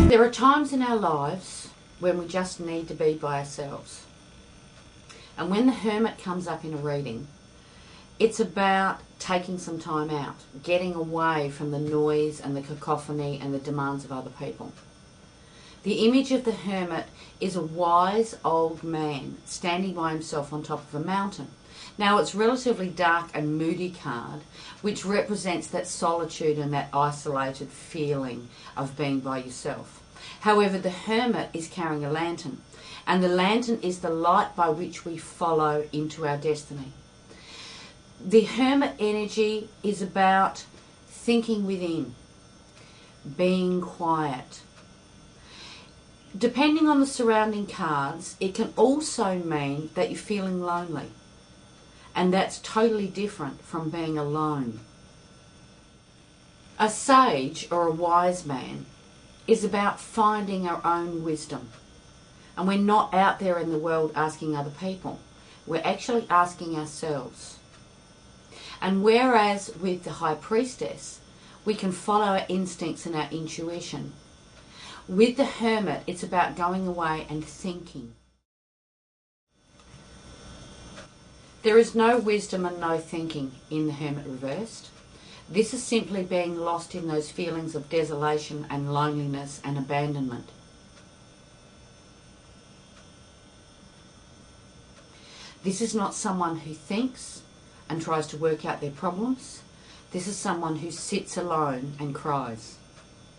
There are times in our lives when we just need to be by ourselves. And when the Hermit comes up in a reading, it's about taking some time out, getting away from the noise and the cacophony and the demands of other people. The image of the Hermit is a wise old man standing by himself on top of a mountain. Now, it's a relatively dark and moody card, which represents that solitude and that isolated feeling of being by yourself. However, the Hermit is carrying a lantern, and the lantern is the light by which we follow into our destiny. The Hermit energy is about thinking within, being quiet. Depending on the surrounding cards, it can also mean that you're feeling lonely. And that's totally different from being alone. A sage or a wise man is about finding our own wisdom. And we're not out there in the world asking other people. We're actually asking ourselves. And whereas with the High Priestess, we can follow our instincts and our intuition, with the Hermit, it's about going away and thinking. There is no wisdom and no thinking in the Hermit reversed. This is simply being lost in those feelings of desolation and loneliness and abandonment. This is not someone who thinks and tries to work out their problems. This is someone who sits alone and cries.